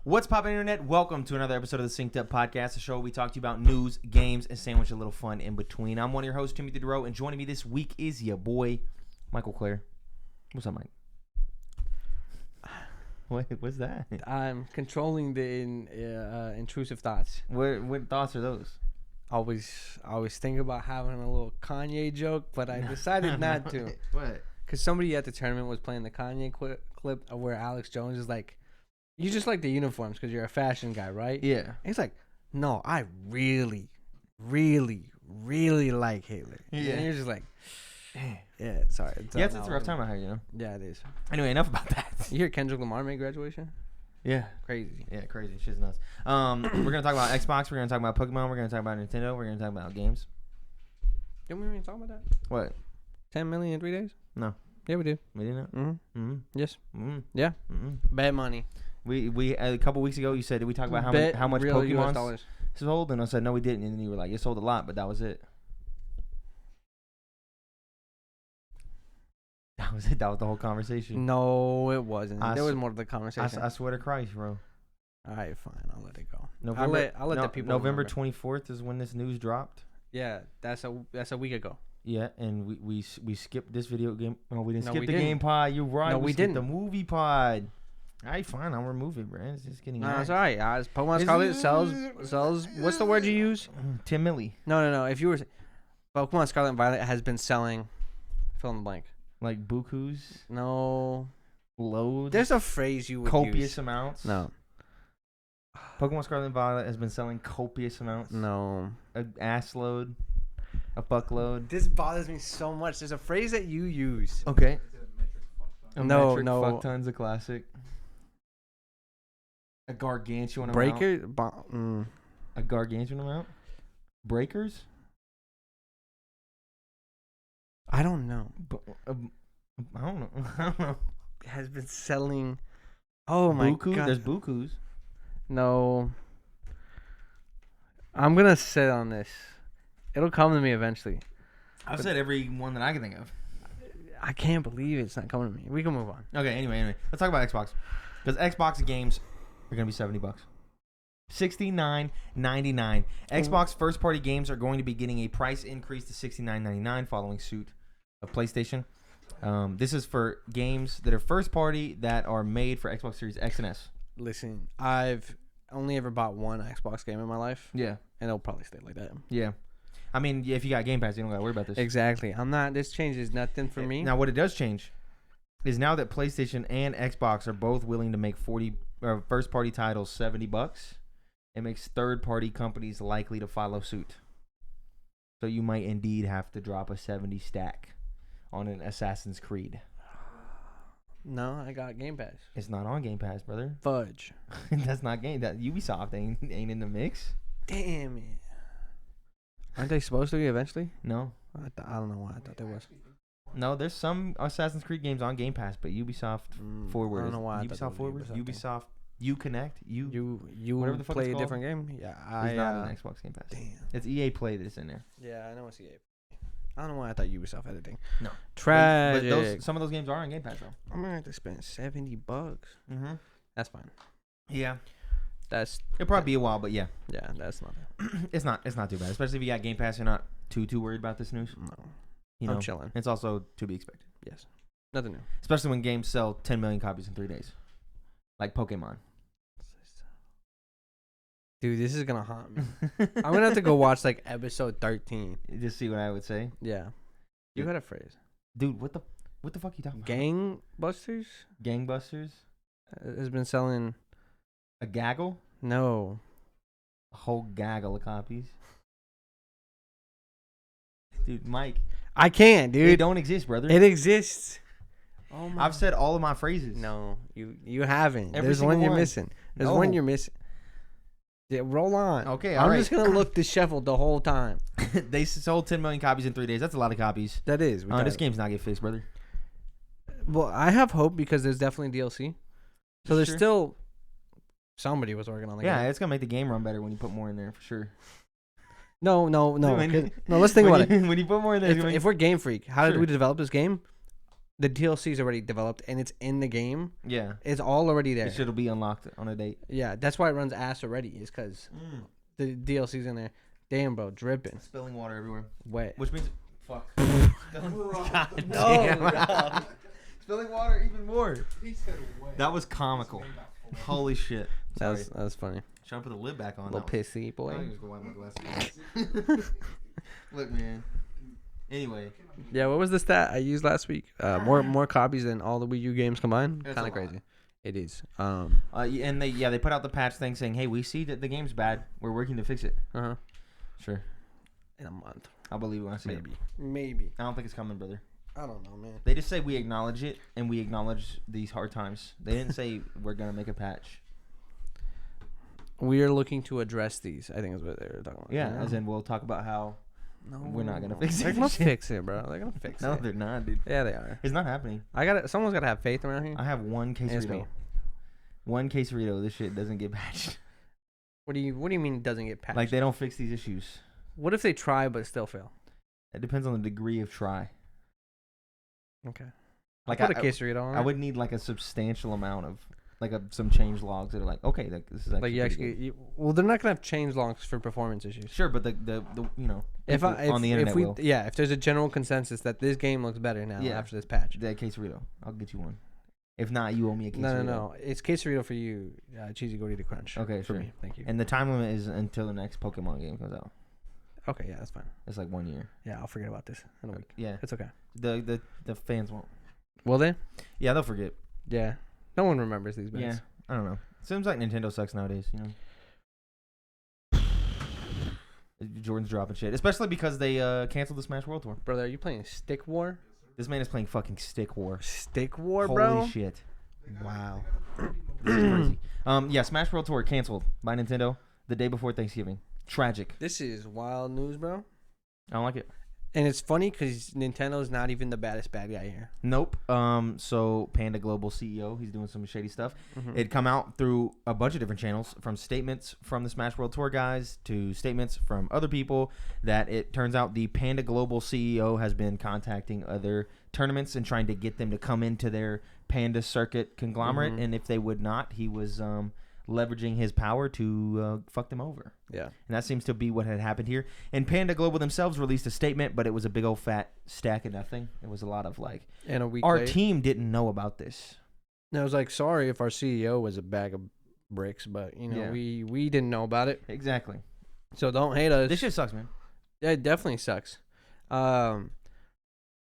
What's poppin', internet? Welcome to another episode of the Synced Up Podcast, a show where we talk to you about news, games, and sandwich a little fun in between. I'm one of your hosts, Timothy DeRoe, and joining me this week is your boy, Michael Clare. What's up, Mike? What's that? I'm controlling the intrusive thoughts. What thoughts are those? Always think about having a little Kanye joke, but I decided not to. What? Because somebody at the tournament was playing the Kanye clip of where Alex Jones is like, you just like the uniforms because you're a fashion guy, right? Yeah. And he's like, no, I really, really, really like Haley. Yeah. And you're just like, yeah, sorry. It's a rough time out here, you know? Yeah, it is. Anyway, enough about that. You hear Kendrick Lamar made graduation? Yeah. Crazy. Yeah, crazy. Shit's nuts. We're going to talk about Xbox. We're going to talk about Pokemon. We're going to talk about Nintendo. We're going to talk about games. Didn't we even talk about that? What? 10 million in 3 days? No. Yeah, we did. We didn't? Mm-hmm. Mm-hmm. Yes. Mm-hmm. Yeah. Mm-hmm. Bad money. We a couple weeks ago, you said, did we talk about how much real US Pokemon dollars sold? And I said, no, we didn't. And then you were like, it sold a lot, but that was it. That was it. That was the whole conversation. No, it wasn't. There was more to the conversation. I swear to Christ, bro. All right, fine. I'll let it go. I'll let the people. November remember. 24th is when this news dropped. Yeah, that's a week ago. Yeah, and we skipped this video game. No, we didn't skip we the didn't. game pod. You're right. No, we skipped didn't. the movie pod. All right, fine. I'll remove it, bro. It's just getting. No, it's all right. Pokemon Scarlet sells. What's the word you use? 10 milli. No. If you were Pokemon Scarlet and Violet has been selling. Fill in the blank. Like bukus. No. Loads. There's a phrase you would copious use. amounts. No. Pokemon Scarlet and Violet has been selling copious amounts. No. An ass load. A buckload. This bothers me so much. There's a phrase that you use. Okay. No. Fuck tons a classic. A gargantuan Breaker. amount. A gargantuan amount. Breakers. I don't know. I don't know. I don't know. Has been selling. Oh my Buku? god. There's bukus. No. I'm gonna sit on this. It'll come to me eventually. I've said every one that I can think of. I can't believe it's not coming to me. We can move on. Okay, anyway. Let's talk about Xbox. Because Xbox games are going to be $70. $69.99. Xbox first-party games are going to be getting a price increase to $69.99 following suit of PlayStation. This is for games that are first-party that are made for Xbox Series X and S. Listen, I've only ever bought one Xbox game in my life. Yeah. And it'll probably stay like that. Yeah. I mean, if you got Game Pass, you don't got to worry about this. Exactly. This changes nothing for me. Now, what it does change is now that PlayStation and Xbox are both willing to make first-party titles $70, it makes third-party companies likely to follow suit. So you might indeed have to drop a 70 stack on an Assassin's Creed. No, I got Game Pass. It's not on Game Pass, brother. Fudge. That's not Game. That Ubisoft ain't in the mix. Damn it. Aren't they supposed to be eventually? No. I don't know why I thought there was. No, there's some Assassin's Creed games on Game Pass, but Ubisoft Forward. I don't know why. Ubisoft Forward. Ubisoft. Uconnect. You whatever the fuck play it's a called. different game? Yeah, It's not on Xbox Game Pass. Damn. It's EA Play that's in there. Yeah, I know it's EA. I don't know why I thought Ubisoft had a thing. No. Tragic. But some of those games are on Game Pass though. I'm gonna have to spend $70. Mm-hmm. That's fine. Yeah. It'll probably be a while, but yeah. Yeah, that's not bad. It's not too bad. Especially if you got Game Pass, you're not too worried about this news. No. You know, I'm chilling. It's also to be expected. Yes. Nothing new. Especially when games sell 10 million copies in 3 days. Like Pokemon. Dude, this is gonna haunt me. I'm gonna have to go watch like episode 13. Just see what I would say. Yeah. You got a phrase. Dude, what the fuck are you talking about? Gangbusters? Gangbusters? Has been selling. A gaggle? No. A whole gaggle of copies. Dude, Mike. I can't, dude. They don't exist, brother. It exists. Oh my. I've said all of my phrases. No, you haven't. Every There's one single you're one. missing. There's No. one you're missing. Yeah, roll on. Okay, I'm all right. just gonna look disheveled the whole time. They sold 10 million copies in 3 days. That's a lot of copies. That is. This game's not get fixed, brother. Well, I have hope because there's definitely DLC. So there's still somebody was working on the game. Yeah, it's gonna make the game run better when you put more in there for sure. No. When- No, let's think about it. When you put more in there, If we're Game Freak, how did Sure. we develop this game? the DLC is already developed and it's in the game. Yeah. It's all already there. It should be unlocked on a date. Yeah, that's why it runs ass already. Is because the DLC's in there. Damn, bro, dripping, Spilling water everywhere. wet. Which means, fuck. God No, damn. bro. Spilling water even more. He said wet. That was comical. Holy shit. That Sorry. was funny. Trying to put the lid back on. Little pissy boy. I just go wipe my glasses. Look, man. Anyway. Yeah, what was the stat I used last week? More copies than all the Wii U games combined. That's Kind a of lot. crazy. It is. And they put out the patch thing saying, hey, we see that the game's bad. We're working to fix it. Sure. In a month, I'll believe it when I see it. maybe. I don't think it's coming, brother. I don't know, man. They just say we acknowledge it and we acknowledge these hard times. They didn't say we're gonna make a patch. We are looking to address these. I think is what they were talking about. Yeah, You know? as in we'll talk about how. No, we're not gonna fix They're it. gonna fix it, bro. They're gonna fix No, it. they're not, dude. Yeah, they are. It's not happening. Someone's gotta have faith around here. I have one It's quesarito. me. One quesarito. This shit doesn't get patched. What do you mean it doesn't get patched? Like they don't fix these issues. What if they try but still fail? It depends on the degree of try. Okay. Like I'll put a quesarito on I it. would need like a substantial amount of some change logs that are like, okay, this is actually Like you pretty actually, good. well, they're not gonna have change logs for performance issues. Sure, but the If people on the internet will. if there's a general consensus that this game looks better now Yeah. after this patch. That quesarito, I'll get you one. If not, you owe me a quesarito. No. It's quesarito for you, cheesy gordita crunch. Okay, for sure. me. Thank you. And the time limit is until the next Pokemon game comes out. Okay, yeah, that's fine. It's like 1 year. Yeah, I'll forget about this in a week. Yeah, It's okay. the fans won't. Will they? Yeah, they'll forget. Yeah. No one remembers these bits. Yeah, I don't know. Seems like Nintendo sucks nowadays. You know. Jordan's dropping shit, especially because they canceled the Smash World Tour. Brother, are you playing Stick War? This man is playing fucking Stick War. Stick War, Holy bro? shit! Wow, this is crazy. Yeah, Smash World Tour canceled by Nintendo the day before Thanksgiving. Tragic. This is wild news, bro. I don't like it. And it's funny because Nintendo's not even the baddest bad guy here. Nope. So Panda Global CEO, he's doing some shady stuff. Mhm. It'd come out through a bunch of different channels, from statements from the Smash World Tour guys to statements from other people, that it turns out the Panda Global CEO has been contacting other tournaments and trying to get them to come into their Panda circuit conglomerate. Mhm. And if they would not, he was leveraging his power to fuck them over. Yeah. And that seems to be what had happened here. And Panda Global themselves released a statement, but it was a big old fat stack of nothing. It was a lot of like, And a week our later, team didn't know about this. I was like, sorry if our CEO was a bag of bricks, but you know, Yeah. we didn't know about it. Exactly. So don't hate us. This shit sucks, man. Yeah, it definitely sucks.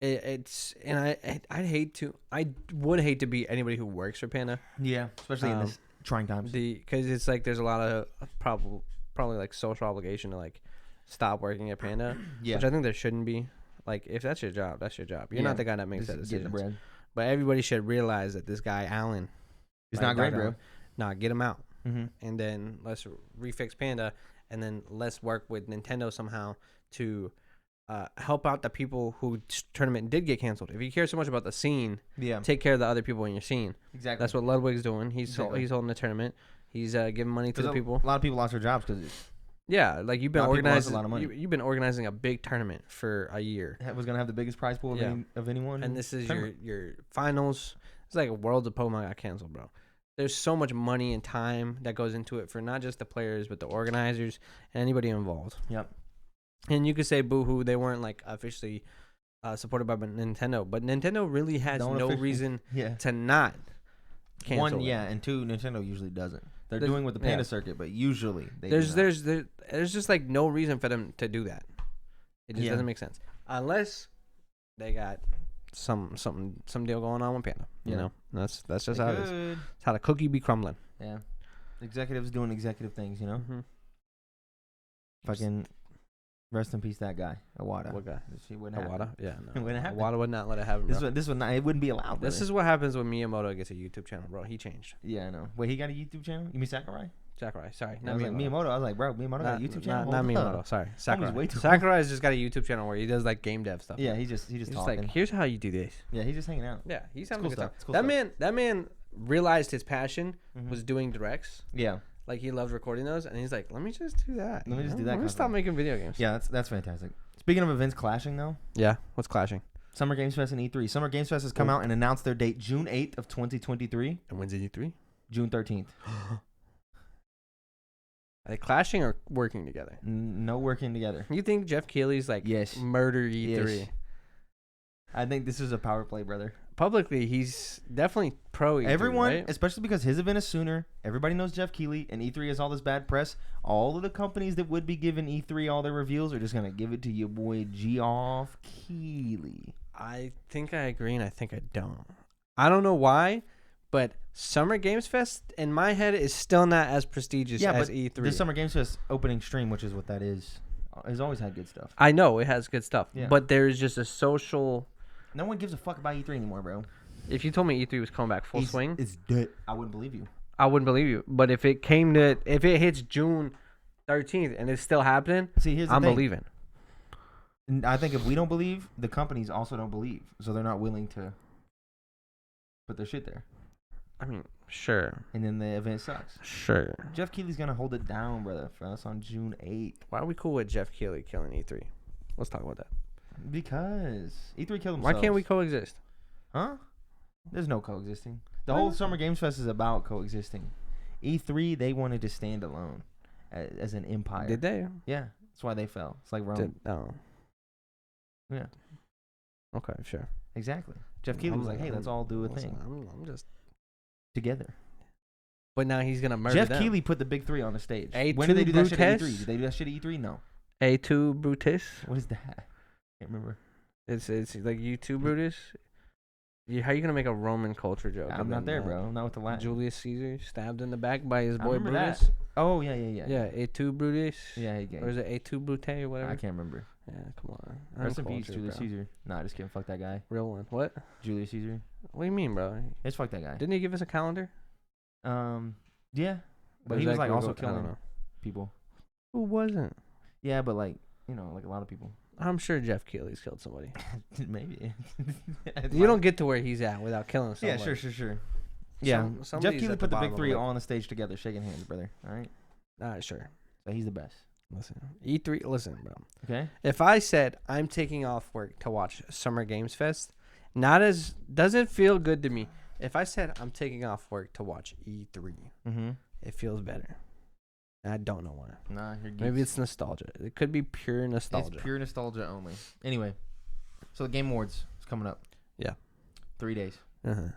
It's and I would hate to be anybody who works for Panda. Yeah, especially in this trying times. Because it's like there's a lot of probably like social obligation to like stop working at Panda, Yeah. which I think there shouldn't be. Like if that's your job, that's your job. You're Yeah. not the guy that makes Just that getting the decision. bread. But everybody should realize that this guy Allen, It's like not great, Doc bro. Allen, Nah, get him out, Mm-hmm. and then let's refix Panda, and then let's work with Nintendo somehow to help out the people who tournament did get canceled. If you care so much about the scene, Yeah. take care of the other people in your scene. Exactly. That's what Ludwig's doing. He's Exactly. he's holding the tournament. He's giving money to the people. A lot of people lost their jobs because Yeah, like you've been A lot of people lost a organizing. lot of money. You've been organizing a big tournament for a year, it was gonna have the biggest prize pool of, Yeah. of anyone. and this is tournament. your finals. It's like Worlds of Pokemon got canceled, bro. There's so much money and time that goes into it for not just the players but the organizers and anybody involved. Yep. And you could say boo-hoo, they weren't like officially supported by Nintendo, but Nintendo really has Don't no officially- reason Yeah. to not cancel. One, it. yeah, and two, Nintendo usually doesn't. They're There's- doing with the Panda yeah. circuit, but usually they There's do not. there's just like no reason for them to do that. It just Yeah. doesn't make sense unless they got some deal going on with Panda. You Yeah. know, that's just They how it is. could. It's how the cookie be crumbling. Yeah. Executives doing executive things, you know. Mm-hmm. Fucking rest in peace, that guy, Iwata. What guy? She wouldn't happen. Awada? Yeah, It no. wouldn't happen. Awada would not let it happen. This Bro. one, this one, it wouldn't be allowed. This brother. is what happens when Miyamoto gets a YouTube channel, bro. He changed. Yeah, I know. Wait, he got a YouTube channel? You mean Sakurai? Sakurai, sorry, I not was like, Miyamoto. Miyamoto. I was like, bro, Miyamoto got a YouTube channel. Not Hold up. Miyamoto. Sorry, Sakurai. way too Sakurai's just got a YouTube channel where he does like game dev stuff. Yeah, he just He's talking. like, here's how you do this. Yeah, he's just hanging out. Yeah, he's having cool a good stuff. time. It's cool that stuff. that man realized his passion Mhm. was doing directs. Yeah, Like he loved recording those, and he's like, let me just do that. Let me you just know? do that Let me stop constantly. making video games. yeah, that's fantastic. Speaking of events clashing though, Yeah. What's clashing? Summer Games Fest and E3. Summer Games Fest has come out and announced their date June 8th of 2023. And when's E3? June 13th. Are they clashing or working together? No working together. You think Jeff Keighley's like Yes. murder E3? Yes. I think this is a power play, brother. Publicly, he's definitely pro E3, Everyone, right? especially because his event is sooner, everybody knows Jeff Keighley, and E3 has all this bad press. All of the companies that would be giving E3 all their reveals are just going to give it to your boy Geoff Keighley. I think I agree, and I think I don't. I don't know why, but Summer Games Fest, in my head, is still not as prestigious as E3. The Summer Games Fest opening stream, which is what that is, has always had good stuff. I know it has good stuff, Yeah. but there's just a social... No one gives a fuck about E3 anymore, bro. If you told me E3 was coming back full swing, It's dead. I wouldn't believe you. I wouldn't believe you. But if it hits June 13th and it's still happening, See, here's the I'm thing. believing. And I think if we don't believe, the companies also don't believe. So they're not willing to put their shit there. I mean, sure. And then the event sucks. Sure. Jeff Keighley's going to hold it down, brother, for us on June 8th. Why are we cool with Jeff Keighley killing E3? Let's talk about that. Because E3 killed themselves. Why can't we coexist? Huh? There's no coexisting. The whole Summer Games Fest is about coexisting. E3, they wanted to stand alone as an empire. Did they? Yeah. That's why they fell. It's like Rome. Oh. Yeah. Okay, sure. Exactly. Jeff Keighley was like, hey, let's all do a listen, thing I'm just... together. But now he's going to murder Jeff them. Keighley put the big three on the stage. A2 When did they do that shit at Brutes? E3? Did they do that shit at E3? No. A2 Brutus. What is that? Can't remember. It's like U2 Brutus. How you going to make a Roman culture joke? I'm not there, bro. I'm not with the Latin. Julius Caesar stabbed in the back by his I boy remember Brutus. that. Oh, yeah. Yeah, A2 Brutus. Yeah, Or is it A2 Brute or whatever? I can't remember. Yeah, come on. Rest in peace, Culture, Julius bro. Caesar. Nah, just kidding. Fuck that guy. Real one. What? Julius Caesar. What do you mean, bro? Just fuck that guy. Didn't he give us a calendar? Yeah. But Or he is was that like also Google? I don't killing know. people. Who wasn't? Yeah, but like, like a lot of people. I'm sure Jeff Keighley's killed somebody. Maybe. You don't get to where he's at without killing somebody. Yeah, sure. Yeah. Jeff somebody's Keighley at put the bottom big of three list. all on the stage together, shaking hands, brother. All right. Sure. So he's the best. Listen, E3. Listen, bro. Okay. If I said I'm taking off work to watch Summer Games Fest, doesn't feel good to me. If I said I'm taking off work to watch E3, it feels better. And I don't know why. Nah, you're geeks. Maybe it's nostalgia. It could be pure nostalgia. It's pure nostalgia only. Anyway, so the Game Awards is coming up. Yeah. 3 days. Uh-huh.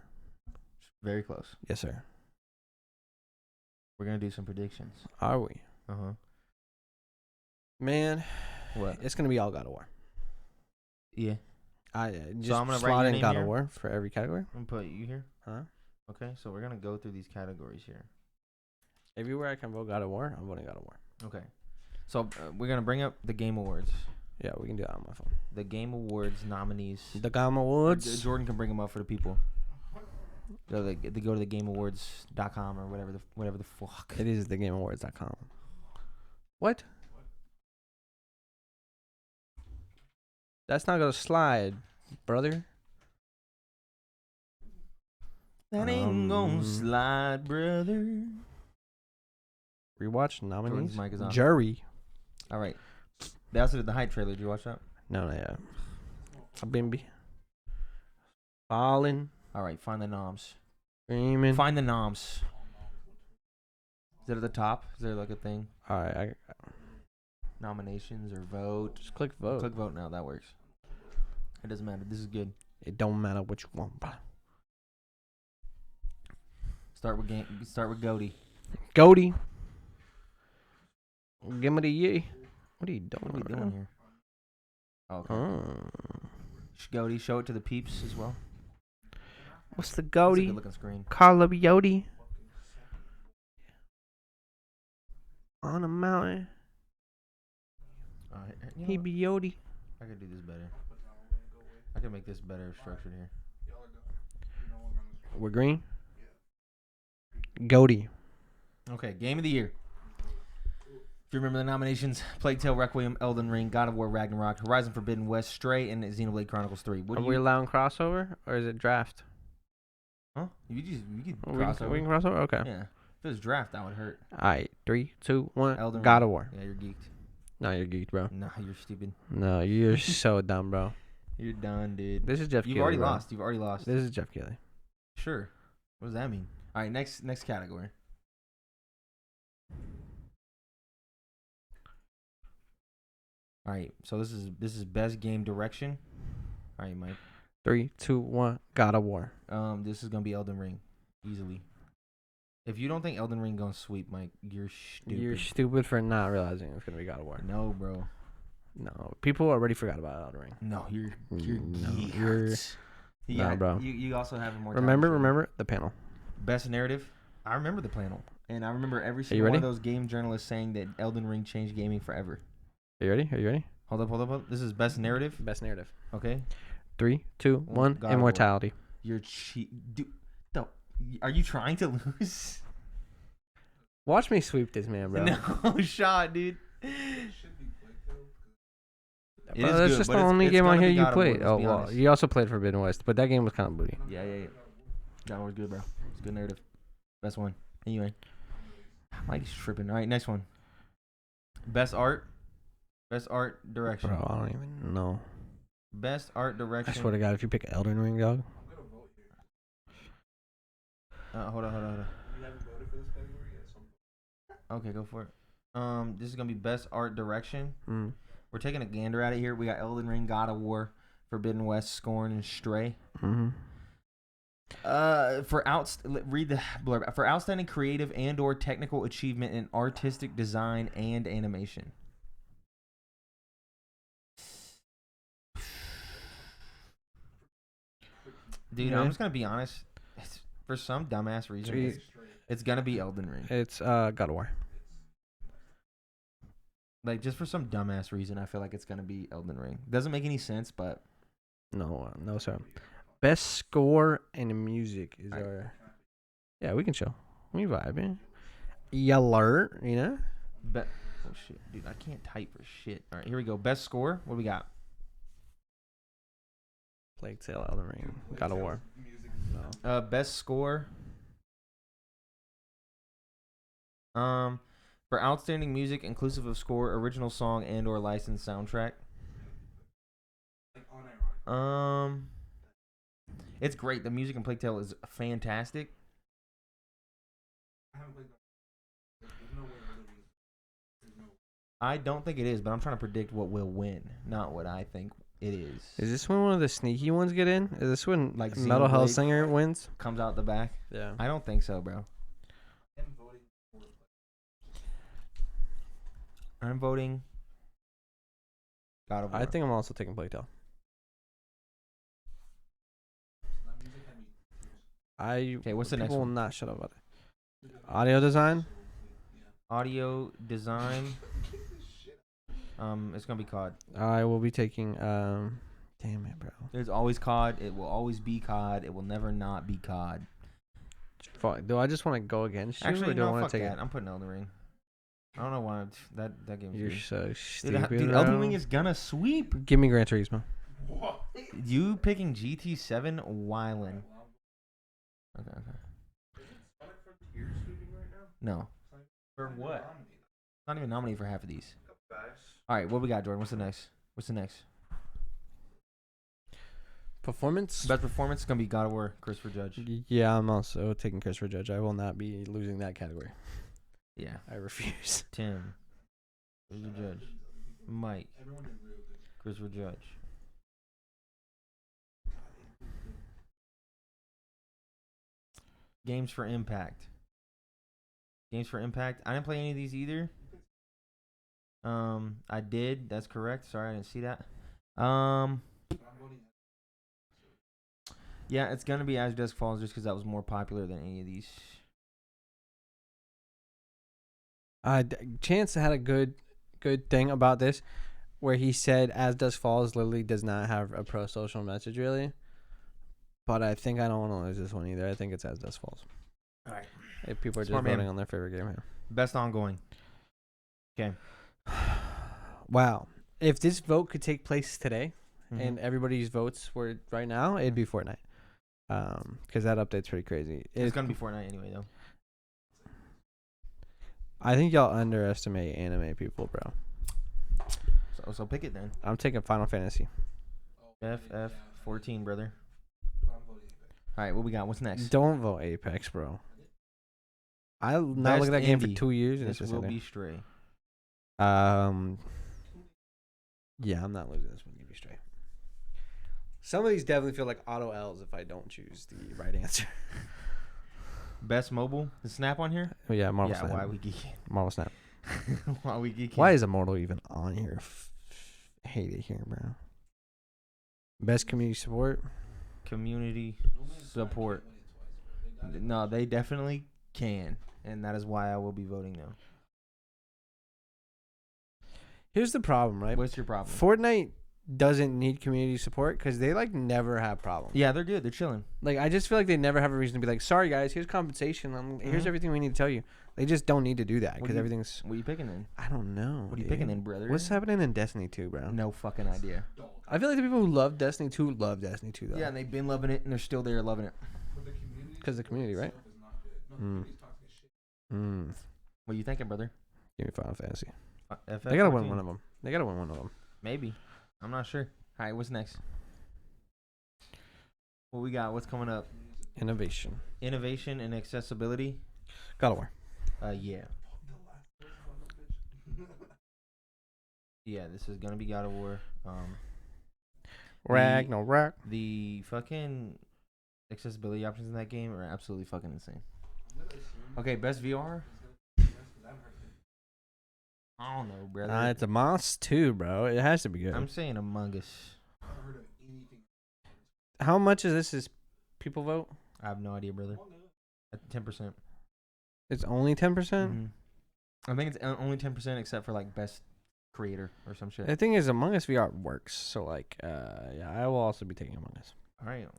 Very close. Yes, sir. We're gonna do some predictions. Are we? Man, What? it's gonna be all God of War. Yeah. I just I'm gonna write slot your in name God here. of War for every category. I'm gonna put you here. Huh? Okay, so we're gonna go through these categories here. Everywhere I can vote God of War, I'm voting God of War. Okay. So we're gonna bring up the Game Awards. Yeah, we can do that on my phone. The Game Awards nominees. The Gamma Woods. Jordan can bring them up for the people. So they go to the GameAwards.com or whatever the fuck. It is thegameawards.com. What? That's not gonna slide, brother. That ain't gonna slide, brother. Rewatch nominees. Jordan's mic is on. Jury. All right. They also did the hype trailer. Did you watch that? No, not yet. Bimby. Falling. All right. Find the noms. Screaming. Find the noms. Is it at the top? Is there like a thing? All right. Nominations or vote? Just click vote. Click vote now. That works. It doesn't matter. This is good. It don't matter what you want, bro. Start with Goaty. Goaty. Give me the yay. What are you doing? What are we doing here? Oh, okay. Goaty, show it to the peeps as well. What's the It's a Goaty? good looking screen. Call up Yodi. On a mountain. All right. You know He what? be Yodi. I could do this better. I could make this better structured here. We're green. Goaty. Okay, Game of the Year. If you remember the nominations, Plague Tale, Requiem, Elden Ring, God of War, Ragnarok, Horizon Forbidden West, Stray, and Xenoblade Chronicles 3. Are we allowing crossover or is it draft? Huh? You could We cross can, over. we can cross over? Okay. Yeah. If it was draft, that would hurt. Alright. 3, 2, 1. Elden God Ring. of War. Yeah, you're geeked. No, you're geeked, bro. Nah, you're stupid. No, you're so dumb, bro. You're done, dude. This is Jeff You've Keighley, already bro. lost. You've already lost. This is Jeff Keighley. Sure. What does that mean? All right, next category. All right, so this is best game direction. All right, Mike. 3, 2, 1. God of War. This is gonna be Elden Ring, easily. If you don't think Elden Ring gonna sweep, Mike, you're stupid. You're stupid for not realizing it's gonna be God of War. No, bro. No, people already forgot about Elden Ring. No, you're No, bro. You also have more. Remember the panel. Best narrative. I remember the panel, and I remember every you single one ready? of those game journalists saying that Elden Ring changed gaming forever. Are you ready? Hold up. This is best narrative. Best narrative. Okay. 3, 2, 1. God of War. Immortality. You're dude. Are you trying to lose? Watch me sweep this man, bro. No shot, dude. It Bro, is that's good, just but the it's- only it's game on gonna here be you God of War, played. let's Oh be well, honest. you also played Forbidden West, but that game was kind of booty. Yeah. God of War's good, bro. It's a good narrative. Best one. Anyway, Mike's tripping. All right, next one. Best art. Best art direction. Bro, I don't even know. Best art I direction. swear to God, if you pick Elden Ring, dog. Hold on. You haven't voted for this category yet, so Okay, go for it. This is gonna be best art direction. Mm. We're taking a gander at it here. We got Elden Ring, God of War, Forbidden West, Scorn, and Stray. Mm-hmm. Read the blurb. For outstanding creative and/or technical achievement in artistic design and animation. Dude, Yeah. I'm just gonna be honest. For some dumbass reason, it's gonna be Elden Ring. It's God of War. Like, just for some dumbass reason, I feel like it's gonna be Elden Ring. Doesn't make any sense, but No, sir. Best score and music is Alright. our. Yeah, we can show. We vibing. Alert, you know. oh shit, dude, I can't type for shit. All right, here we go. Best score. What do we got? Plague Tale, Elden Ring, God of War. music. No. Best score. For outstanding music, inclusive of score, original song, and/or licensed soundtrack. Like on It's great. The music in Plague Tale is fantastic. I haven't played that. There's no way it'll lose. There's no. I don't think it is, but I'm trying to predict what will win, not what I think it is. Is this when one of the sneaky ones get in? Is this when Like Metal Xenoblade? Hellsinger wins? Comes out the back. Yeah. I don't think so, bro. I'm voting for I'm voting God of War. I think I'm also taking Plague Tale. that music can be. Okay, what's the next People will one? not shut up about it. Audio design. Audio design. It's gonna be COD. I will be taking. Damn it, bro. There's always COD. It will always be COD. It will never not be COD. Fuck. Do I just want to go against you, Actually, or do I no, want fuck to take that. it? I'm putting Elden Ring. I don't know why that game's You're good. so Dude, stupid. dude, bro. Elden Ring is gonna sweep. Give me Gran Turismo. What? You picking GT7 Wildin'. Okay. Sonic Frontier sweeping right now? No. For what? Not even nominated for half of these. Guys. All right, what we got, Jordan? What's the next? Performance. Best performance is gonna be God of War, Christopher Judge. Yeah, I'm also taking Christopher Judge. I will not be losing that category. Yeah. I refuse. Tim. Christopher Judge. Mike. Everyone did real good. Christopher Judge. Games for Impact. Games for Impact. I didn't play any of these either. I did. That's correct. Sorry, I didn't see that. But I'm voting. Yeah, it's gonna be As Dusk Falls just because that was more popular than any of these. Chance had a good thing about this, where he said "As Dusk Falls" literally does not have a pro social message really. But I think I don't want to lose this one either. I think it's As Dusk Falls. All right. If people are just Smart man. voting on their favorite game here. Best ongoing. Okay. Wow. If this vote could take place today, Mm-hmm. and everybody's votes were right now, it'd be Fortnite. Because that update's pretty crazy. It's gonna be Fortnite anyway, though. I think y'all underestimate anime people, bro. So pick it then. I'm taking Final Fantasy. Oh, FF14, brother. I'm voting Apex. All right, what we got? What's next? Don't vote Apex, bro. I'm not Best looking at that game for indie. 2 years. And This it's just will in be there. Stray. Yeah, I'm not losing this one. Give you straight. Some of these definitely feel like auto L's if I don't choose the right answer. Best mobile. Is Snap on here? Oh, yeah, Marvel Yeah, Snap. why we geeking? Marvel Snap. Why we geeking? Why is Immortal even on here? Hate it here, bro. Best community support. Community No Man's Sky support. can't win it twice, bro. They got it. No, they definitely can, and that is why I will be voting no. Here's the problem, right? What's your problem? Fortnite doesn't need community support because they like never have problems. Yeah, they're good. They're chilling. Like I just feel like they never have a reason to be like, sorry guys, here's compensation. Here's Mhm. everything we need to tell you. They just don't need to do that What because do you- everything's. What are you picking then? I don't know. What are you dude. picking then, brother? What's happening in Destiny 2, bro? No fucking idea. Dog. I feel like the people who love Destiny 2 love Destiny 2 though. Yeah, and they've been loving it, and they're still there loving it. But the community 'Cause the community, right? itself is not good. No, the Mm. community's toxic as shit. What are you thinking, brother? Give me Final Fantasy. FF They gotta win one of them. They gotta win one of them. Maybe. I'm not sure. All right, what's next? What we got? What's coming up? Innovation. Innovation and accessibility. God of War. Yeah. The last person on the bitch. Yeah, this is gonna be God of War. Ragnarok. The fucking accessibility options in that game are absolutely fucking insane. I'm gonna assume Okay, best VR. it's gonna be yes, 'cause I haven't heard of it. I don't know, brother. It's a Moss 2, bro. It has to be good. I'm saying Among Us. I haven't heard of anything. How much of this is people vote? I have no idea, brother. At 10%. It's only 10%? Mhm. I think it's only 10% except for like best creator or some shit. The thing is, Among Us VR works. So, like, yeah, I will also be taking Among Us. All right. All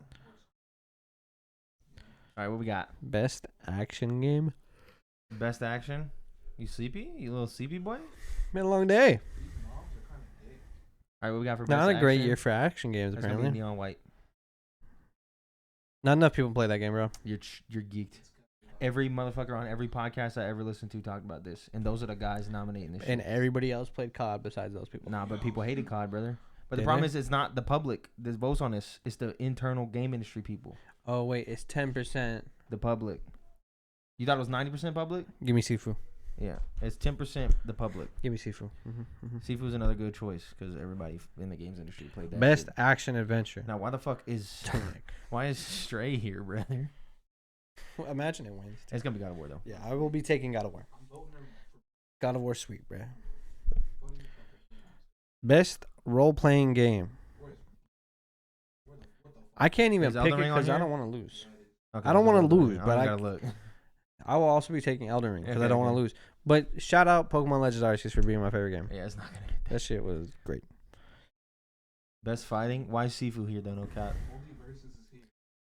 right, what we got? Best action game? Best action. You sleepy? You little sleepy boy? All Been a long day. These mobs are kind of dick. right, what we got for best Not a great action? year for action games, It's gonna be apparently. Neon White. Not enough people play that game, bro. You're geeked. Every motherfucker on every podcast I ever listened to talked about this, and those are the guys nominating this. And shit. everybody else played COD besides those people. Nah, but people hated COD, brother. But the Did problem they? is, it's not the public that votes on this. It's the internal game industry people. Oh, wait, it's 10%. The public. You thought it was 90% public? Give me Sifu. Yeah, it's 10% the public. Give me Sifu. Mm-hmm. Sifu's another good choice because everybody in the games industry played that. Best shit. action adventure. Now, why the fuck is Tunic. why is Stray here, brother? Well, imagine it wins. It's gonna be God of War though. Yeah, I will be taking God of War. I'm voting for God of War sweet, bro. voting for Best role-playing game. what the fuck? I can't even Is pick it Elden Ring on because I here? don't want to lose. Okay, I don't so wanna Elden Ring. lose, I but don't I- gotta look. I will also be taking Elden Ring because I Okay, don't want to okay. lose. But shout out Pokemon Legends Arceus for being my favorite game. Yeah, it's not gonna hit that. That shit was great. Best fighting. Why is Sifu here though? No cap. Multiverses is here.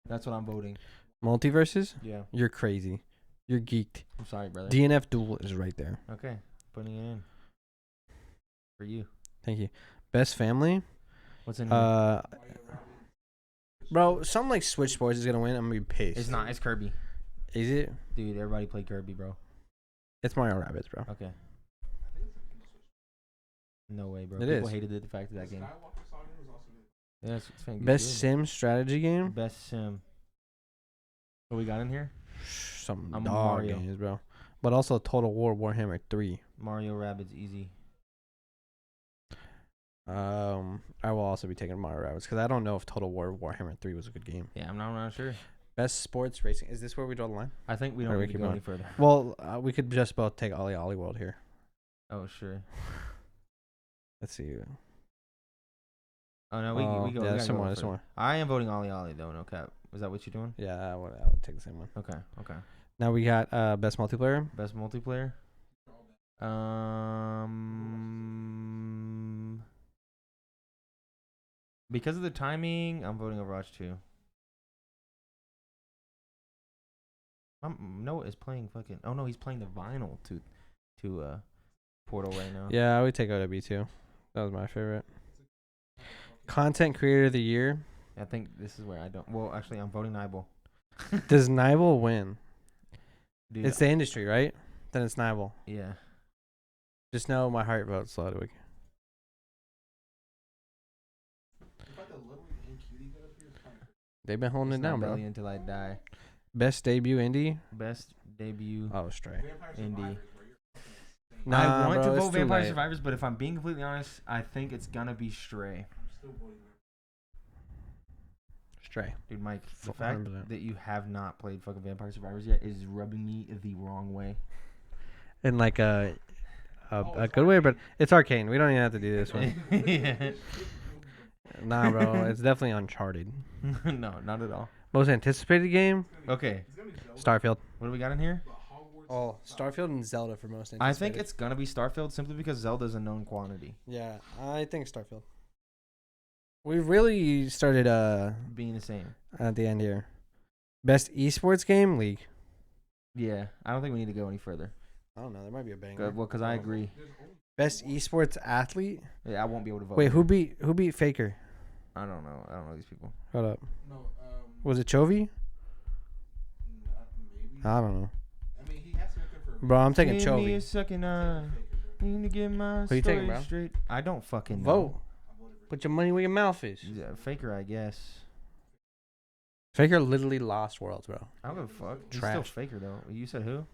That's what I'm voting. Multiverses? Yeah, You're crazy. You're geeked. I'm sorry, brother. DNF Duel is right there. Okay, putting it in for you. Thank you. Best family? What's in here? Mario Rabbit. Bro, something like Switch Sports is gonna win. I'm gonna be pissed. It's not. It's Kirby, Is it? dude. Everybody played Kirby, bro. It's Mario Rabbids, bro. Okay. I think it's a Nintendo Switch. No way, bro. It People is. hated the fact of that The game. Skywalker Saga was also good. Yeah, it's fucking Best good. sim strategy game? Best sim. What we got in here? Some I'm dog Mario. games, bro. But also Total War Warhammer 3. Mario Rabbids easy. I will also be taking Mario Rabbids because I don't know if Total War Warhammer 3 was a good game. Yeah, I'm not sure. Best sports racing. Is this where we draw the line? I think we Or don't we need to keep go going. any further. Well, we could just both take Ollie Ollie World here. Oh sure. Let's see. Oh no, we go. yeah, we there's gotta some go more. There's some further. more. I am voting Ollie Ollie though. No cap. Is that what you're doing? Yeah, I would take the same one. Okay. Okay. Now we got best multiplayer. Best multiplayer. Because of the timing, I'm voting Overwatch 2. Noah is playing fucking. Oh no, he's playing the vinyl to Portal right now. Yeah, I would take OW too. That was my favorite. Content creator of the year. I think this is where I don't. Well, actually, I'm voting Nibel. Does Nibel win? Dude, It's the industry, right? Then it's Nibel. yeah. Just know my heart votes Ludwig. If I could literally They've been holding it down, bro. Belly until I die. Best debut indie. Best debut Oh, Stray. indie. Nah, I want bro, to it's vote too Vampire late. Survivors, but if I'm being completely honest, I think it's gonna be Stray. Stray. Dude, Mike, the fact 100%. that you have not played fucking Vampire Survivors yet is rubbing me the wrong way. In like a good way, but it's arcane. We don't even have to do this one. Yeah. Nah, bro, it's definitely Uncharted. No, not at all. Most anticipated game? Okay, Starfield. what do we got in here? Oh, Starfield and Zelda for most anticipated. I think it's gonna be Starfield simply because Zelda's a known quantity. Yeah, I think Starfield. We really started Being the same. at the end here. Best esports game? League. Yeah, I don't think we need to go any further. I don't know. There might be a banger. Good, well, because I agree. Best esports athlete? Yeah, I won't be able to vote. Wait, here. who beat Faker? I don't know. I don't know these people. Hold up. No, Was it Chovy? maybe. I don't know. I mean, he has to make it for. Bro, I'm taking Give me Chovy. a second. Need to get my Who you taking, story bro? straight. I don't fucking Vote. know. Put your money where your mouth is. Yeah, Faker, I guess. Faker literally lost Worlds, bro. I don't give a fuck. He's Trash. still Faker though. You said who?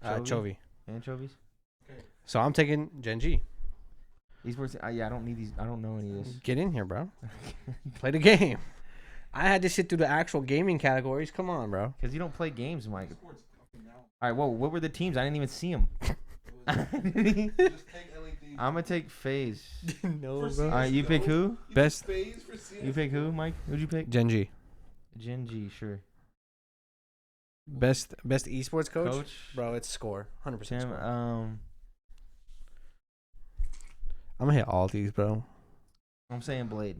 Chovy. Anchovies. So I'm taking Gen G. Esports. Yeah, I don't need these. I don't know any of this. Get in here, bro. Play the game. I had to sit through the actual gaming categories. Come on, bro. Because you don't play games, Mike. All right. Whoa. What were the teams? I didn't even see them. Just take LED. I'm gonna take FaZe. No, For bro. All right. You pick who? Best Phase for CS. You pick who, Mike? Who'd you pick? Gen G. Gen G. Sure. Best esports coach? Coach. Bro, it's score. 100% Tim. score. I'm gonna hit all these, bro. I'm saying Blade.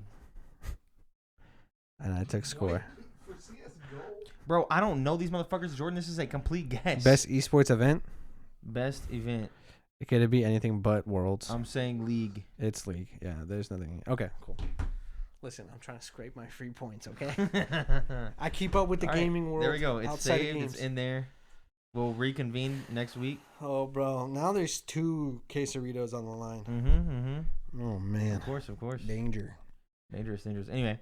And I took score. For CS:GO. Bro, I don't know these motherfuckers. Jordan, this is a complete guess. Best esports event? Best event. It could be anything but Worlds. I'm saying League. It's League. Yeah, there's nothing. Okay, cool. Listen, I'm trying to scrape my free points, okay? I keep up with the All right, gaming world. There we go. It's outside of saved. games. It's in there. We'll reconvene next week. Oh, bro. Now there's 2 quesaritos on the line. Oh, man. Of course, of course. Danger. Dangerous. Anyway,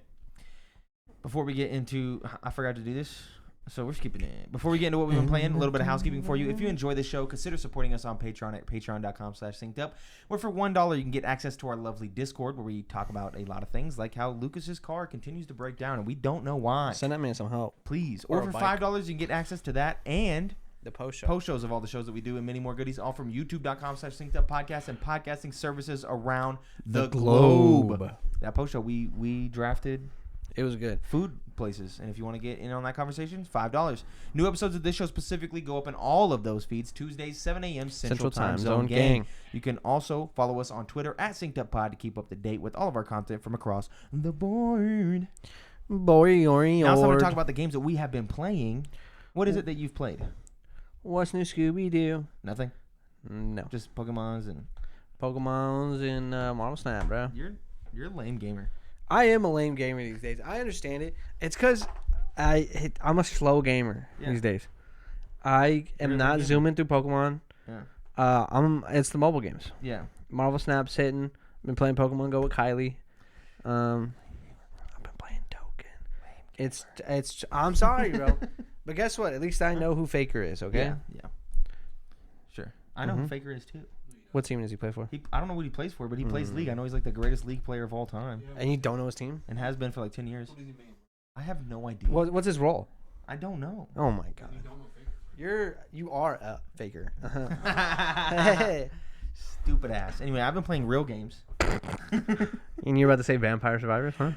before we get into, I forgot to do this, so we're skipping it. Before we get into what we've been playing, a little bit of housekeeping for you. If you enjoy the show, consider supporting us on Patreon at patreon.com/syncedup, where for $1 you can get access to our lovely Discord, where we talk about a lot of things, like how Lucas's car continues to break down, and we don't know why. Send that man some help. Please. Or Or a for bike. $5 you can get access to that and The post show. post shows of all the shows that we do and many more goodies, all from youtube.com/synceduppodcast and podcasting services around the globe. That post show we drafted It was good. food places, and if you want to get in on that conversation, $5. New episodes of this show specifically go up in all of those feeds Tuesdays 7 a.m. Central Time Zone gang. You can also follow us on Twitter at synceduppod to keep up to date with all of our content from across the board. Boy, Now it's time to talk about the games that we have been playing. What is it that you've played? What's new, Scooby-Doo? Nothing. No. Just Pokemons and Pokemons and Marvel Snap, bro. you're a lame gamer. I am a lame gamer these days. I understand it. It's because I'm a slow gamer these days. I am You're a not lame gamer. zooming through Pokemon. Yeah. It's the mobile games. Yeah. Marvel Snap's hitting. Been playing Pokemon Go with Kylie. I've been playing Token. It's. I'm sorry, bro. But guess what? At least I know who Faker is. Okay. Yeah. Sure. I know who Faker is too. What team does he play for? I don't know what he plays for, but he plays League. I know he's like the greatest League player of all time, And you don't know his team? and has been for like 10 years. What does he mean? I have no idea. What's his role? I don't know. Oh my god. You don't know Faker. You are a Faker. Stupid ass. Anyway, I've been playing real games. And you're about to say Vampire Survivors, huh?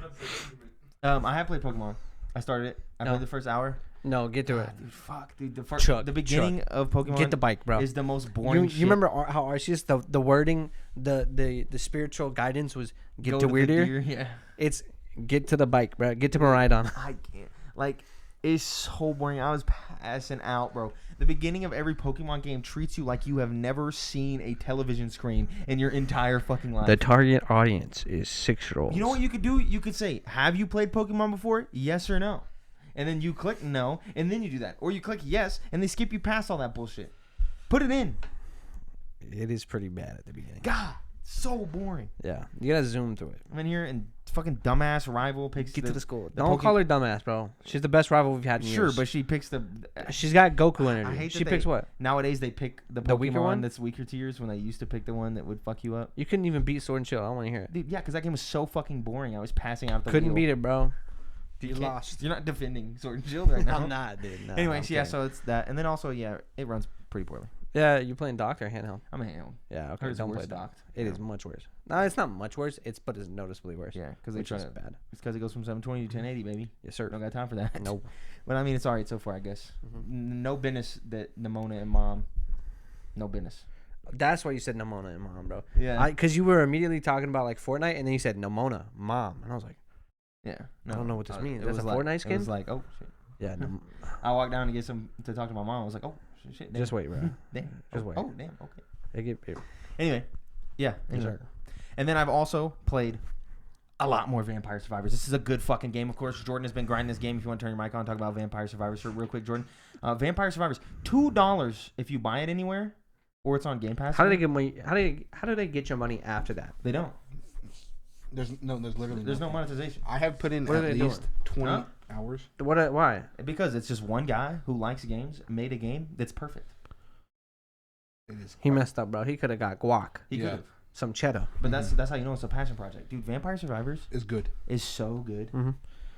I have played Pokemon. I started it. I No. played the first hour. No, get to it. Dude, fuck, dude. Chuck, The beginning of Pokemon Get the bike, bro. is the most boring. You remember how Arceus the wording, the spiritual guidance was get to Weird Ear? Yeah. It's get to the bike, bro. Get to Maridon. I can't. Like, it's so boring. I was passing out, bro. The beginning of every Pokemon game treats you like you have never seen a television screen in your entire fucking life. The target audience is 6-year-olds. You know what you could do? You could say, have you played Pokemon before? Yes or no. And then you click no, and then you do that. Or you click yes, and they skip you past all that bullshit. Put it in. It is pretty bad at the beginning. God So boring. Yeah, you gotta zoom through it. I'm in here and fucking dumbass rival picks. Get to the school. the Don't Poke- call her dumbass, bro. She's the best rival we've had in Sure, years. but she picks the. She's got Goku I energy. hate that She picks they- what? Nowadays they pick the The weaker Pokemon one? that's weaker to yours when they used to pick the one that would fuck you up. You couldn't even beat Sword and Shield. I don't want to hear it. Dude, yeah, because that game was so fucking boring. I was passing out the Couldn't wheel. beat it, bro. You You can't- lost. You're not defending Sword and Shield right now. I'm not, dude. No, Anyways, I'm yeah, kidding. so it's that. And then also, yeah, it runs pretty poorly. Yeah, you playing docked or handheld? I'm a handle. Yeah, okay. Hers Don't play worse docked. docked. It Yeah. is much worse. No, it's not much worse. But it's noticeably worse. Yeah, because they Which try is to. bad. It's because it goes from 720 to 1080, baby. Yes, sir. Don't got time for that. Nope. But I mean, it's alright so far, I guess. Mhm. No business that Nimona and Mom. No business. That's why you said Nimona and Mom, bro. Yeah. Because you were immediately talking about like Fortnite, and then you said Nimona, Mom, and I was like, Yeah. I don't know what this means. it That's was a like, Fortnite It skin? was like, oh shit. yeah, I walked down to get some to talk to my mom. I was like, oh shit. Damn. just wait, bro. Damn. Just oh, wait. Oh damn. Okay. It. Anyway. Yeah. Yes, Anyway. sir. And then I've also played a lot more Vampire Survivors. This is a good fucking game. Of course, Jordan has been grinding this game. If you want to turn your mic on, talk about Vampire Survivors real quick, Jordan. Vampire Survivors, $2 if you buy it anywhere, or it's on Game Pass. How do they get money? How do they get your money after that? They don't. There's literally There's no nothing. monetization. I have put in What are at they least doing? 20 Huh? hours. Why? Because it's just one guy who likes games, made a game that's perfect. It is. He messed up, bro. He could have got guac, He Yeah. could have. some cheddar. But that's how you know it's a passion project. Dude, Vampire Survivors It's good. is so good. Mm-hmm.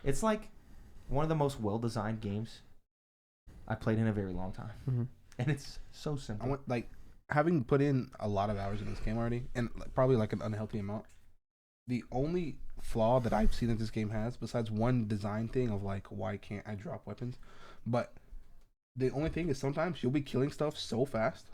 It's like one of the most well-designed games I played in a very long time. Mm-hmm. And it's so simple. I went like having put in a lot of hours in this game already, and probably like an unhealthy amount. The only flaw that I've seen that this game has, besides one design thing of like why can't I drop weapons, but the only thing is sometimes you'll be killing stuff so fast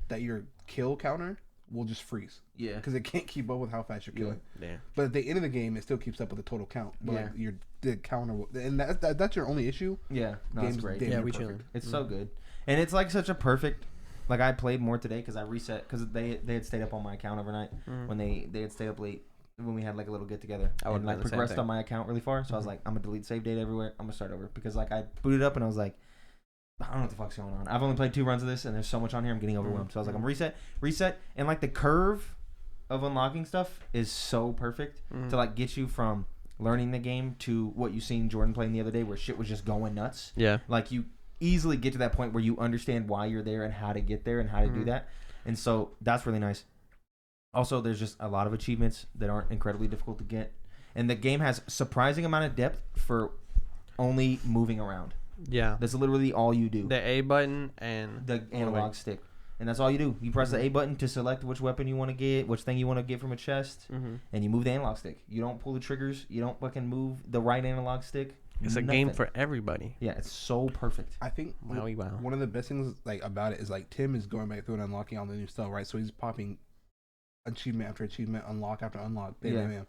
that your kill counter will just freeze Yeah. because it can't keep up with how fast you're killing. Yeah. But at the end of the game, it still keeps up with the total count. But Yeah. like the counter, and that's your only issue. Yeah. No, it's Game's great. damn Yeah, near we perfect. chilling. It's so good. And it's like such a perfect. Like I played more today because I reset because they had stayed up on my account overnight when they had stayed up late when we had like a little get together I would've and like done the same progressed thing. on my account really far. So I was like, I'm gonna delete save date everywhere. I'm gonna start over because like I booted up and I was like, I don't know what the fuck's going on. I've only played 2 runs of this and there's so much on here. I'm getting overwhelmed. So I was like, I'm reset, and like the curve of unlocking stuff is so perfect to like get you from learning the game to what you seen Jordan playing the other day where shit was just going nuts. Yeah. Like you easily get to that point where you understand why you're there and how to get there and how to do that. And so that's really nice. Also, there's just a lot of achievements that aren't incredibly difficult to get. And the game has surprising amount of depth for only moving around. Yeah. That's literally all you do. The A button and The analog stick. And that's all you do. You press the A button to select which weapon you want to get, which thing you want to get from a chest, and you move the analog stick. You don't pull the triggers. You don't fucking move the right analog stick. It's a game for everybody. Yeah, it's so perfect. I think Wowie wow. one of the best things like about it is like Tim is going back through and unlocking all the new stuff, right? So he's popping achievement after achievement, unlock after unlock. Bam, Yeah. bam, bam.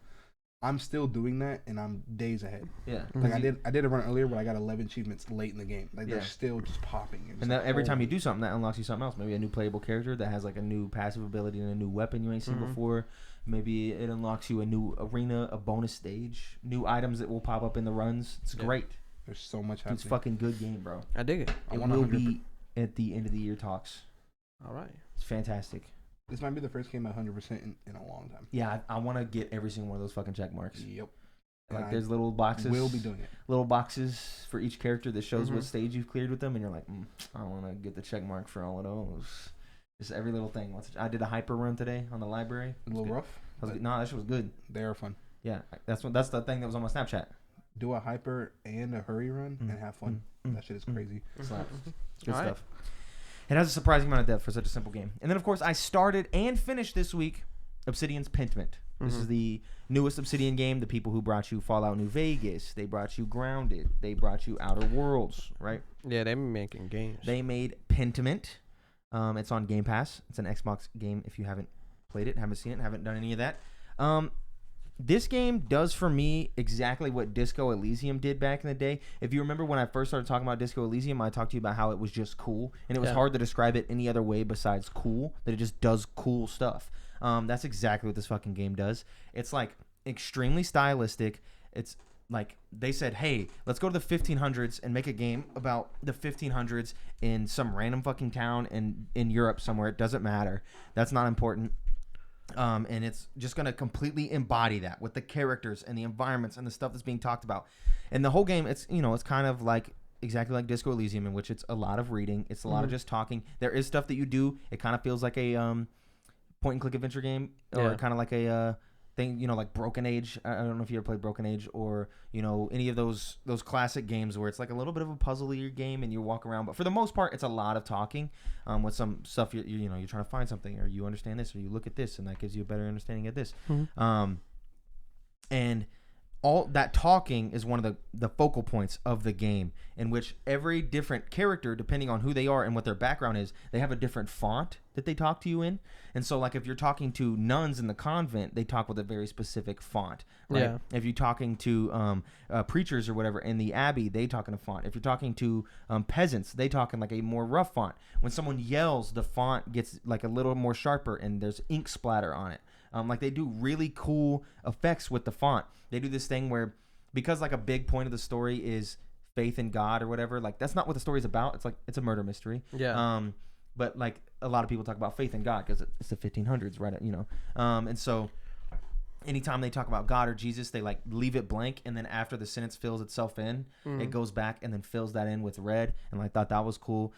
I'm still doing that, and I'm days ahead. Yeah. Like I did a run earlier, but I got 11 achievements late in the game. Like Yeah. they're still just popping. It's And like, that every time holy- you do something, that unlocks you something else. Maybe a new playable character that has like a new passive ability and a new weapon you ain't seen before. Maybe it unlocks you a new arena, a bonus stage, new items that will pop up in the runs. It's great. there's so much It's happening. fucking good game, bro. I dig it. I It want will 100. be at the end of the year talks. All right. It's fantastic. This might be the first game at 100% in a long time. Yeah, I want to get every single one of those fucking check marks. Yep. Like And there's little boxes. We'll be doing it. Little boxes for each character that shows Mhm. what stage you've cleared with them, and you're like, I want to get the check mark for all of those. Just every little thing. I did a hyper run today on the library. A little rough. Nah, that shit was good. They are fun. Yeah, that's the thing that was on my Snapchat. Do a hyper and a hurry run and have fun. That shit is crazy. Slaps. Good All right. stuff. It has a surprising amount of depth for such a simple game. And then, of course, I started and finished this week Obsidian's Pentiment. This is the newest Obsidian game. The people who brought you Fallout New Vegas. They brought you Grounded. They brought you Outer Worlds, right? Yeah, they've been making games. They made Pentiment. It's on Game Pass. It's an Xbox game if you haven't played it, haven't seen it, haven't done any of that. This game does for me exactly what Disco Elysium did back in the day. If you remember when I first started talking about Disco Elysium, I talked to you about how it was just cool. And it was hard to describe it any other way besides cool, that it just does cool stuff. That's exactly what this fucking game does. It's like extremely stylistic. It's like they said, hey, let's go to the 1500s and make a game about the 1500s in some random fucking town in Europe somewhere. It doesn't matter. That's not important. And it's just going to completely embody that with the characters and the environments and the stuff that's being talked about. And the whole game, it's it's kind of like exactly like Disco Elysium, in which it's a lot of reading. It's a lot of just talking. There is stuff that you do. It kind of feels like a point and click adventure game, or kind of like a thing, like Broken Age. I don't know if you ever played Broken Age, or any of those classic games where it's like a little bit of a puzzly game and you walk around. But for the most part, it's a lot of talking. With some stuff you're trying to find something, or you understand this, or you look at this, and that gives you a better understanding of this. And all that talking is one of the focal points of the game, in which every different character, depending on who they are and what their background is, they have a different font that they talk to you in. And so, like, if you're talking to nuns in the convent, they talk with a very specific font, right? Yeah. If you're talking to preachers or whatever in the abbey, they talk in a font. If you're talking to peasants, they talk in like a more rough font. When someone yells, the font gets like a little more sharper and there's ink splatter on it. Like, they do really cool effects with the font. They do this thing where, because like a big point of the story is faith in God or whatever, like that's not what the story's about. It's like, it's a murder mystery. Yeah. But like a lot of people talk about faith in God because it's the 1500s, right? And so anytime they talk about God or Jesus, they like leave it blank, and then after the sentence fills itself in, it goes back and then fills that in with red. And I thought that was cool.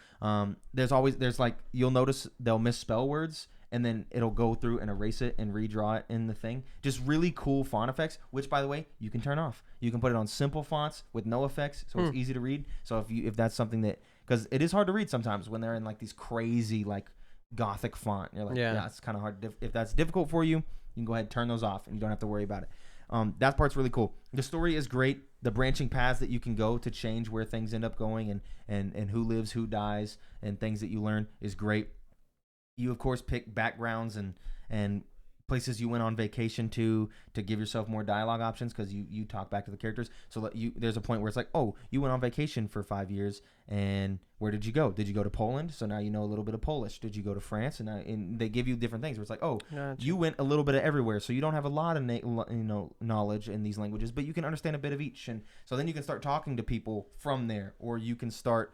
There's like, you'll notice they'll misspell words, and then it'll go through and erase it and redraw it in the thing. Just really cool font effects, which, by the way, you can turn off. You can put it on simple fonts with no effects, so it's easy to read. So if that's something that, because it is hard to read sometimes when they're in like these crazy like Gothic font. You're like, yeah it's kind of hard. If that's difficult for you, you can go ahead and turn those off, and you don't have to worry about it. That part's really cool. The story is great. The branching paths that you can go to change where things end up going, and who lives, who dies, and things that you learn is great. You, of course, pick backgrounds and places you went on vacation to give yourself more dialogue options, because you talk back to the characters. So there's a point where it's like, oh, you went on vacation for 5 years, and where did you go? Did you go to Poland? So now you know a little bit of Polish. Did you go to France? And they give you different things where it's like, oh, gotcha. You went a little bit of everywhere, so you don't have a lot of knowledge in these languages, but you can understand a bit of each. And so then you can start talking to people from there, or you can start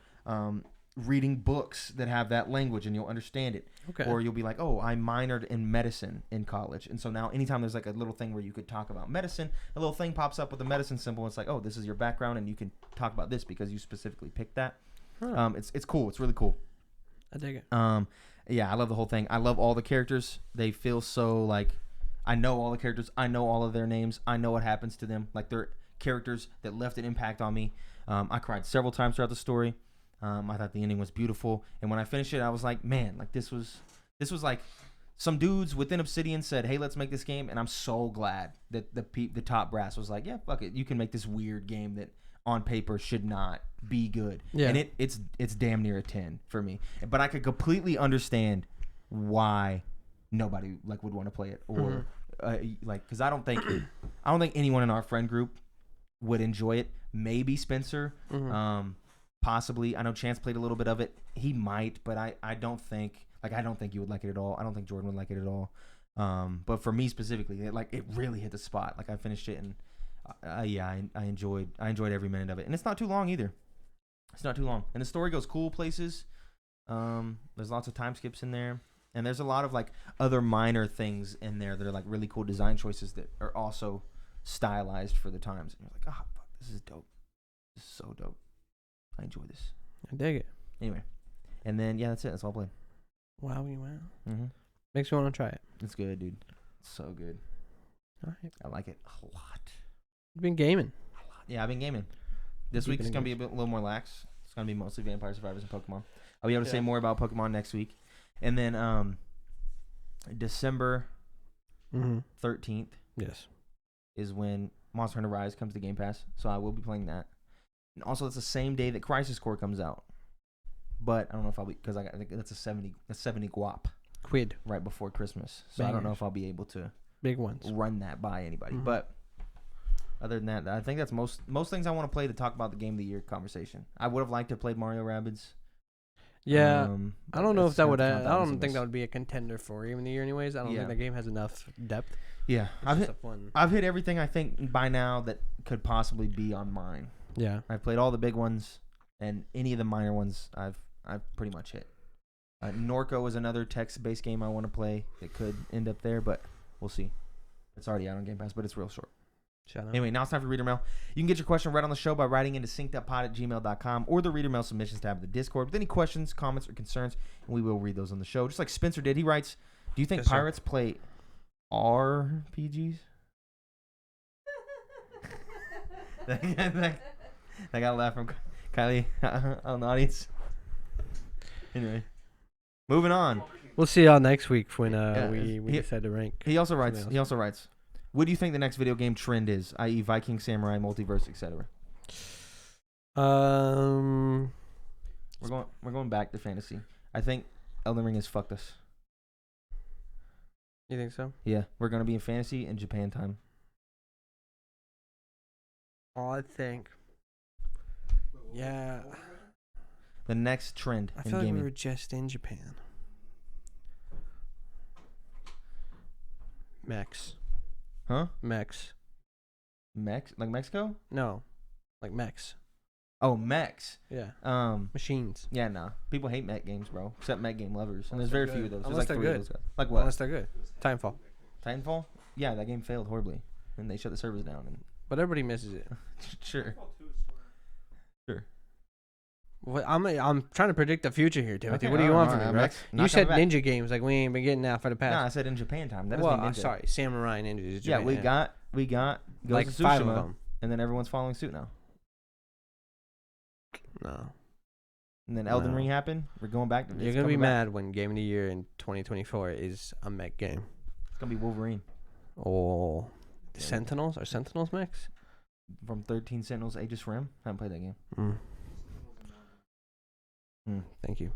reading books that have that language, and you'll understand it. Okay. Or you'll be like, oh, I minored in medicine in college, and so now anytime there's like a little thing where you could talk about medicine, a little thing pops up with a medicine symbol. It's like, oh, this is your background, and you can talk about this because you specifically picked that. It's cool. It's really cool. I dig it. Yeah, I love the whole thing. I love all the characters. They feel so like, I know all the characters. I know all of their names. I know what happens to them. Like, they're characters that left an impact on me. I cried several times throughout the story. I thought the ending was beautiful, and when I finished it, I was like, man, like this was like some dudes within Obsidian said, hey, let's make this game, and I'm so glad that the top brass was like, yeah, fuck it, you can make this weird game that on paper should not be good. Yeah. And it's damn near a 10 for me, but I could completely understand why nobody like would want to play it, or like, because I don't think anyone in our friend group would enjoy it. Maybe Spencer. Possibly. I know Chance played a little bit of it. He might, but I don't think you would like it at all. I don't think Jordan would like it at all. But for me specifically, it really hit the spot. Like, I finished it, and I enjoyed every minute of it. And it's not too long either. It's not too long. And the story goes cool places. There's lots of time skips in there. And there's a lot of like other minor things in there that are like really cool design choices that are also stylized for the times. And you're like, oh, fuck, this is dope. This is so dope. I enjoy this. I dig it. Anyway, and then that's it. That's all I played. Wow. Makes me want to try it. It's good, dude. It's so good. All right. I like it a lot. You've been gaming. A lot. Yeah, I've been gaming. This week is gonna be a little more lax. It's gonna be mostly Vampire Survivors and Pokemon. I'll be able to say more about Pokemon next week, and then December 13th. Yes. Is when Monster Hunter Rise comes to Game Pass, so I will be playing that. And also, it's the same day that Crisis Core comes out. But I don't know if I'll be, because I think that's a 70 guap. Quid. Right before Christmas. So I don't know if I'll be able to big ones run that by anybody. But other than that, I think that's most things I want to play to talk about the Game of the Year conversation. I would have liked to have played Mario Rabbids. Yeah. I don't know if that would, I don't think that would be a contender for Game of the Year anyways. I don't think the game has enough depth. Yeah. I've hit everything I think by now that could possibly be on mine. Yeah, I've played all the big ones, and any of the minor ones I've pretty much hit. Norco is another text-based game I want to play. It could end up there, but we'll see. It's already out on Game Pass, but it's real short. Shout out. Anyway, now it's time for Reader Mail. You can get your question read on the show by writing into synceduppod@gmail.com or the Reader Mail submissions tab of the Discord with any questions, comments, or concerns, and we will read those on the show. Just like Spencer did. He writes, do you think Yes, sir. pirates play RPGs? I got a laugh from Kylie on the audience. Anyway, moving on. We'll see y'all next week when we he- decide to rank. He also writes. something He else. also writes. What do you think the next video game trend is, i.e., Viking, Samurai, multiverse, etc.? Um, We're going back to fantasy. I think Elden Ring has fucked us. you think so? Yeah, we're gonna be in fantasy in Japan time. Oh, I think. Yeah, The next trend I in feel like gaming. we were just in Japan. Mechs. Huh? Mechs. Like Mexico? No, like mechs. Oh, mechs. Yeah, Machines. machines. Yeah, nah. People hate mech games, bro. Except mech game lovers. And Unless there's very they're few of good. those. There's Unless like they're 3 of good. those guys. Like what? Unless they're good. Timefall. Titanfall? Yeah, that game failed horribly. And they shut the servers down. And But everybody misses it. sure. What, I'm trying to predict the future here, Timothy. Okay, what do you want from me, alright, bro? mechs not You said coming back. ninja games like we ain't been getting that for the No, past. I said in Japan time. That well, doesn't mean ninja. sorry, samurai ninjas. Yeah, we got Ghost like of 5 of Tsushima, them. and then everyone's following suit now. No, And then Elden No. Ring happened. We're going back. you're gonna be mad when Game of the Year in 2024 is a mech game. It's gonna be Wolverine Oh, Yeah. Sentinels are Sentinels mechs? from 13 Sentinels: Aegis Rim. Haven't played that game. Thank you.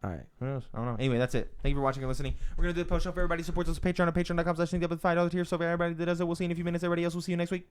All right. Who knows? I don't know. Anyway, that's it. Thank you for watching and listening. We're gonna do the post show for everybody who supports us on Patreon at patreon.com/synceduppod. $5 tier. So for everybody that does it, we'll see you in a few minutes. Everybody else, we'll see you next week.